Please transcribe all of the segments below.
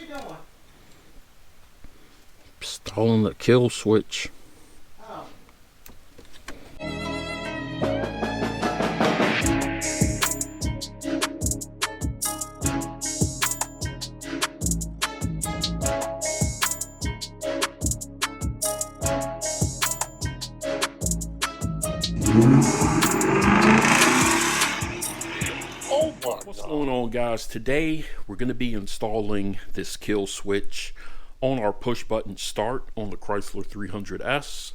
doing? Installing the kill switch. Oh. What's going on, guys? Today we're going to be installing this kill switch on our push button start on the Chrysler 300S.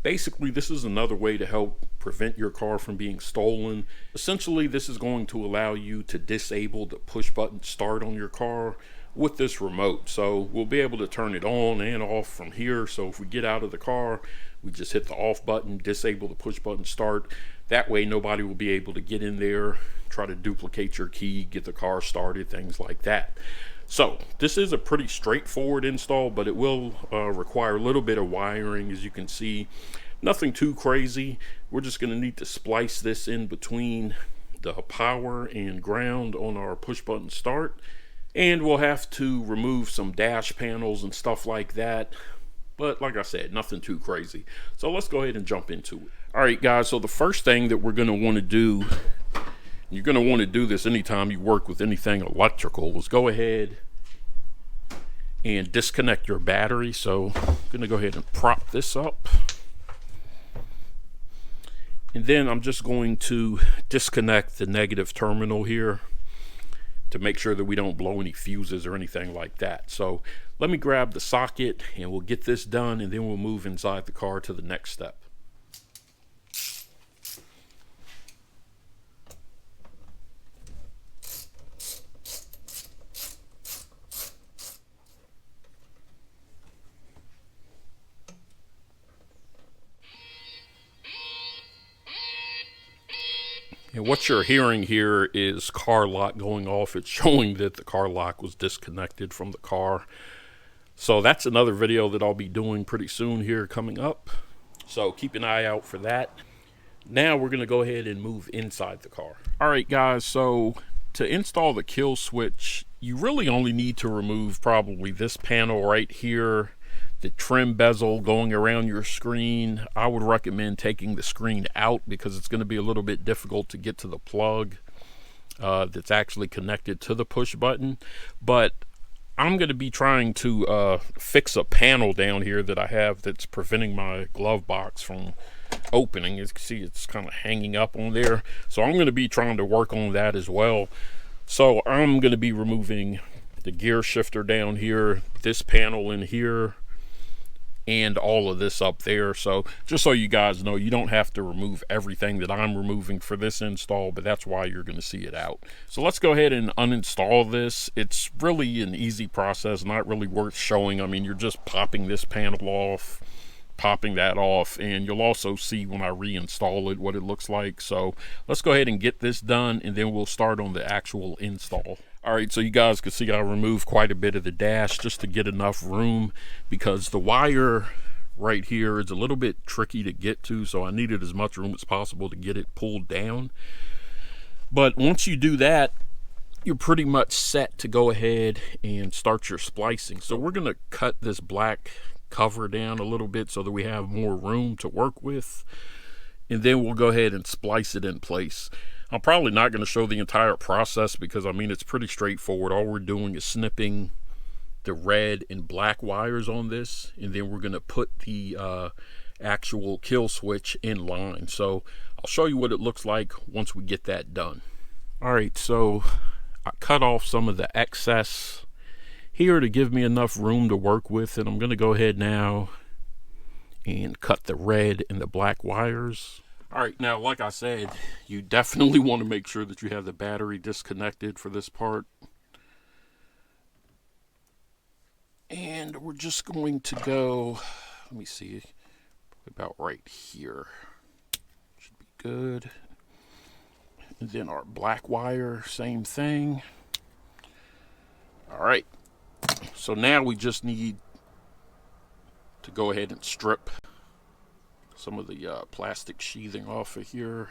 Basically, this is another way to help prevent your car from being stolen. Essentially, this is going to allow you to disable the push button start on your car with this remote. So we'll be able to turn it on and off from here. So if we get out of the car, we just hit the off button, disable the push button start. That way nobody will be able to get in there, try to duplicate your key, get the car started, things like that. So this is a pretty straightforward install, but it will require a little bit of wiring. As you can see, nothing too crazy. We're just going to need to splice this in between the power and ground on our push button start, and we'll have to remove some dash panels and stuff like that. But like I said, nothing too crazy. So let's go ahead and jump into it. All right, guys, so the first thing that we're going to want to do, you're going to want to do this anytime you work with anything electrical, is go ahead and disconnect your battery. So I'm going to go ahead and prop this up. And then I'm just going to disconnect the negative terminal here to make sure that we don't blow any fuses or anything like that. So let me grab the socket and we'll get this done, and then we'll move inside the car to the next step. And what you're hearing here is car lock going off. It's showing that the car lock was disconnected from the car. So that's another video that I'll be doing pretty soon here coming up. So keep an eye out for that. Now we're going to go ahead and move inside the car. All right, guys, so to install the kill switch, you really only need to remove probably this panel right here, the trim bezel going around your screen. I would recommend taking the screen out because it's going to be a little bit difficult to get to the plug that's actually connected to the push button. But I'm going to be trying to fix a panel down here that I have that's preventing my glove box from opening. As you can see, it's kind of hanging up on there. So I'm going to be trying to work on that as well. So I'm going to be removing the gear shifter down here, this panel in here, and all of this up there. So just so you guys know, you don't have to remove everything that I'm removing for this install, but that's why you're going to see it out. So let's go ahead and uninstall this. It's really an easy process, not really worth showing. I mean, you're just popping this panel off, popping that off, and you'll also see when I reinstall it what it looks like. So let's go ahead and get this done, and then we'll start on the actual install. All right, so you guys can see I removed quite a bit of the dash just to get enough room, because the wire right here is a little bit tricky to get to, so I needed as much room as possible to get it pulled down. But once you do that, you're pretty much set to go ahead and start your splicing. So we're going to cut this black cover down a little bit so that we have more room to work with, and then we'll go ahead and splice it in place. I'm probably not going to show the entire process because, I mean, it's pretty straightforward. All we're doing is snipping the red and black wires on this, and then we're going to put the actual kill switch in line. So I'll show you what it looks like once we get that done. All right, so I cut off some of the excess here to give me enough room to work with, and I'm going to go ahead now and cut the red and the black wires. All right, now, like I said, you definitely want to make sure that you have the battery disconnected for this part. And we're just going to go, let me see, about right here. Should be good. And then our black wire, same thing. All right, so now we just need to go ahead and strip some of the plastic sheathing off of here.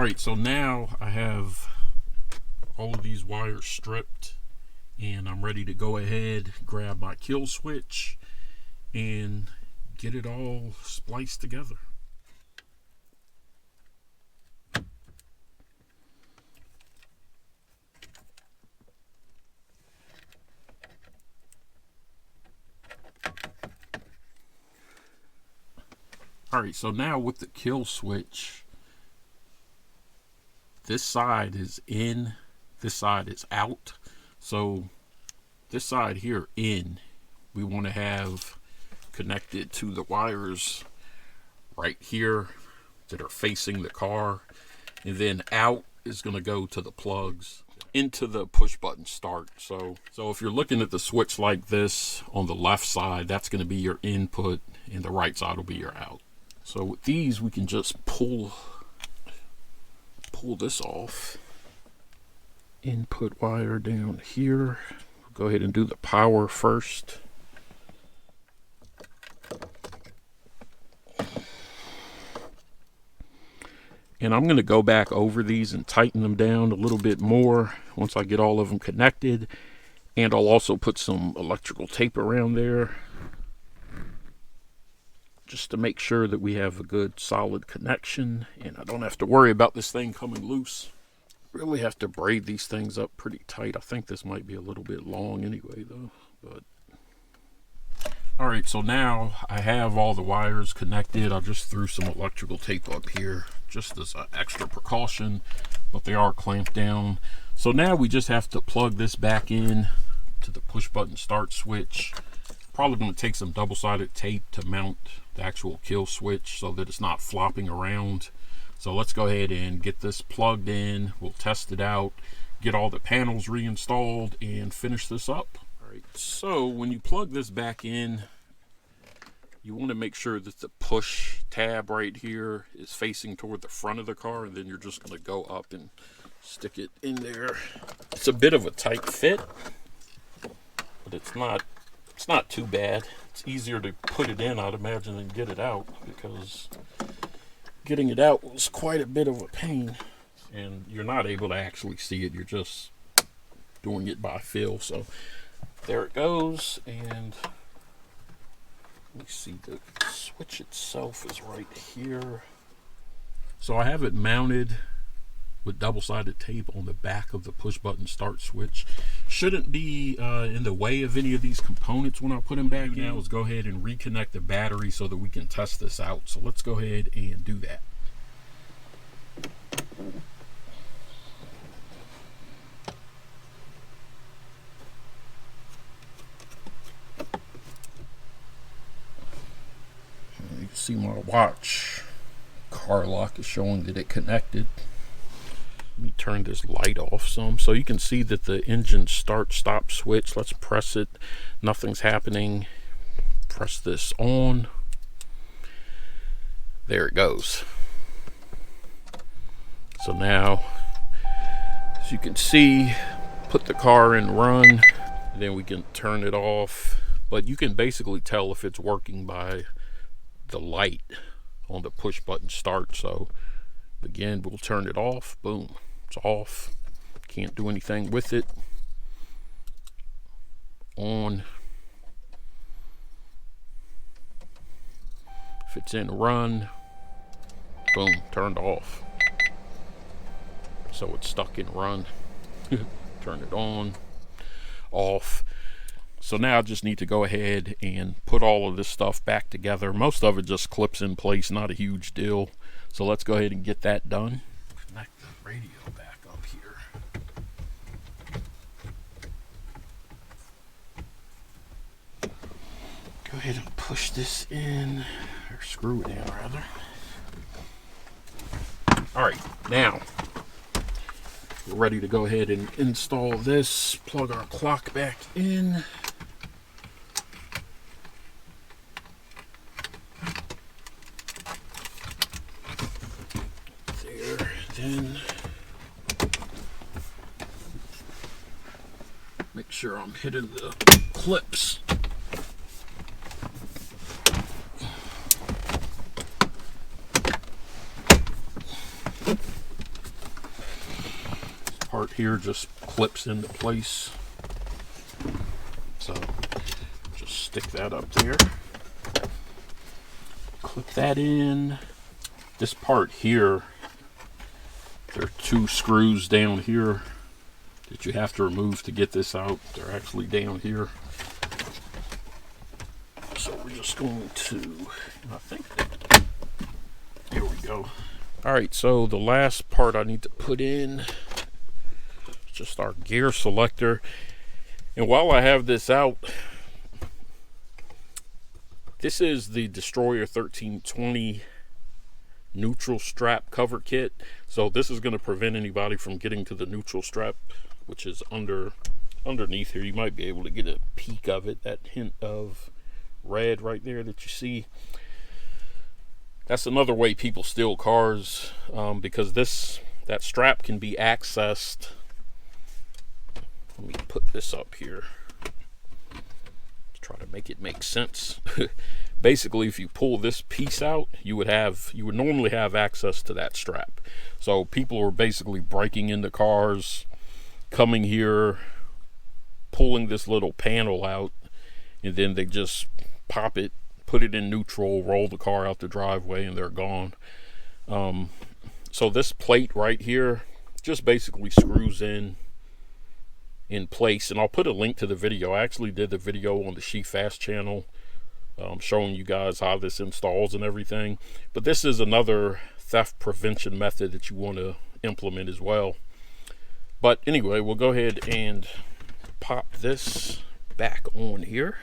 All right, so now I have all of these wires stripped, and I'm ready to go ahead, grab my kill switch, and get it all spliced together. All right, so now with the kill switch, this side is in, this side is out. So this side here in, we want to have connected to the wires right here that are facing the car, and then out is going to go to the plugs into the push button start. So if you're looking at the switch like this, on the left side, that's going to be your input, and the right side will be your out. So with these, we can just pull this off. Input wire down here. Go ahead and do the power first. And I'm going to go back over these and tighten them down a little bit more once I get all of them connected. And I'll also put some electrical tape around there, just to make sure that we have a good solid connection and I don't have to worry about this thing coming loose. Really have to braid these things up pretty tight. I think this might be a little bit long anyway though. But all right, so now I have all the wires connected. I just threw some electrical tape up here just as an extra precaution, but they are clamped down. So now we just have to plug this back in to the push button start switch. Probably going to take some double-sided tape to mount the actual kill switch so that it's not flopping around. So let's go ahead and get this plugged in. We'll test it out, get all the panels reinstalled, and finish this up. All right, so when you plug this back in, you want to make sure that the push tab right here is facing toward the front of the car, and then you're just going to go up and stick it in there. It's a bit of a tight fit, but it's not too bad. It's easier to put it in, I'd imagine, than get it out, because getting it out was quite a bit of a pain. And you're not able to actually see it. You're just doing it by feel. So there it goes. And let me see, the switch itself is right here. So I have it mounted with double-sided tape on the back of the push button start switch. Shouldn't be in the way of any of these components when I put them back in. Now is go ahead and reconnect the battery so that we can test this out. So let's go ahead and do that. You can see my watch car lock is showing that it connected. Let me turn this light off some so you can see that the engine start stop switch. Let's press it. Nothing's happening. Press this on. There it goes. So now, as you can see, put the car in run, and then we can turn it off. But you can basically tell if it's working by the light on the push button start. So again, we'll turn it off. Boom. It's off. Can't do anything with it. On. If it's in run, boom, turned off. So it's stuck in run. Turn it on, off. So now I just need to go ahead and put all of this stuff back together. Most of it just clips in place, not a huge deal. So let's go ahead and get that done. Connect the radio back up here. Go ahead and push this in, or screw it in rather. All right, now we're ready to go ahead and install this. Plug our clock back in. There, then make sure I'm hitting the clips. here just clips into place. So just stick that up there. Clip that in. This part here, there are 2 screws down here that you have to remove to get this out. They're actually down here. So we're just going to, I think, there we go. All right, so the last part I need to put in is just our gear selector. And while I have this out, this is the Destroyer 1320 neutral strap cover kit. So this is going to prevent anybody from getting to the neutral strap, which is underneath here. You might be able to get a peek of it, that hint of red right there that you see. That's another way people steal cars, because that strap can be accessed. Let me put this up here to try to make it make sense. Basically, if you pull this piece out, you would normally have access to that strap. So people are basically breaking into cars, coming here, pulling this little panel out, and then they just pop it, put it in neutral, roll the car out the driveway, and they're gone. So this plate right here just basically screws in place, and I'll put a link to the video. I actually did the video on the She Fast channel, showing you guys how this installs and everything. But this is another theft prevention method that you want to implement as well. But anyway, we'll go ahead and pop this back on here.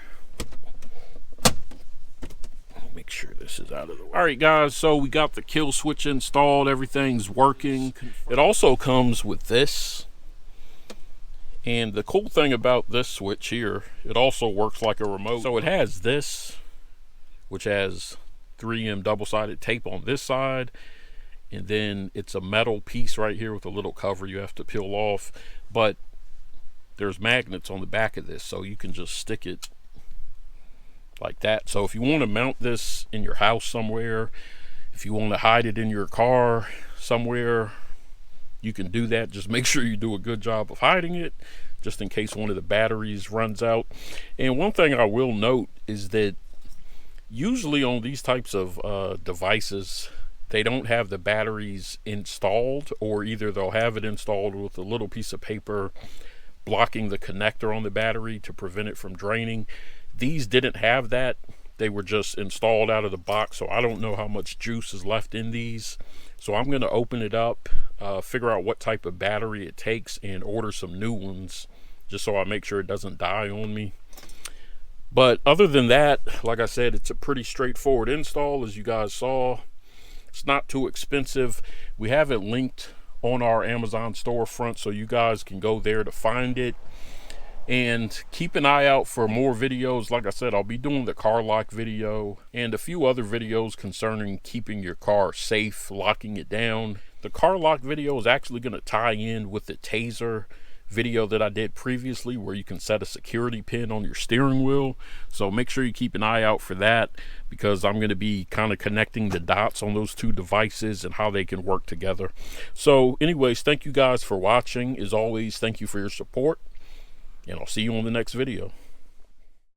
Make sure this is out of the way. All right, guys, so we got the kill switch installed. Everything's working. It also comes with this. And the cool thing about this switch here, it also works like a remote. So it has this, which has 3M double-sided tape on this side. And then it's a metal piece right here with a little cover you have to peel off. But there's magnets on the back of this, so you can just stick it like that. So if you want to mount this in your house somewhere, if you want to hide it in your car somewhere, you can do that. Just make sure you do a good job of hiding it, just in case one of the batteries runs out. And one thing I will note is that usually on these types of devices, they don't have the batteries installed, or either they'll have it installed with a little piece of paper blocking the connector on the battery to prevent it from draining. These didn't have that. They were just installed out of the box, so I don't know how much juice is left in these. So I'm going to open it up, figure out what type of battery it takes, and order some new ones, just so I make sure it doesn't die on me. But other than that, like I said, it's a pretty straightforward install, as you guys saw. It's not too expensive. We have it linked on our Amazon storefront, so you guys can go there to find it. And keep an eye out for more videos. Like I said, I'll be doing the car lock video and a few other videos concerning keeping your car safe, locking it down. The car lock video is actually going to tie in with the taser video that I did previously, where you can set a security pin on your steering wheel. So make sure you keep an eye out for that, because I'm going to be kind of connecting the dots on those two devices and how they can work together. So anyways, thank you guys for watching. As always, thank you for your support, and I'll see you on the next video.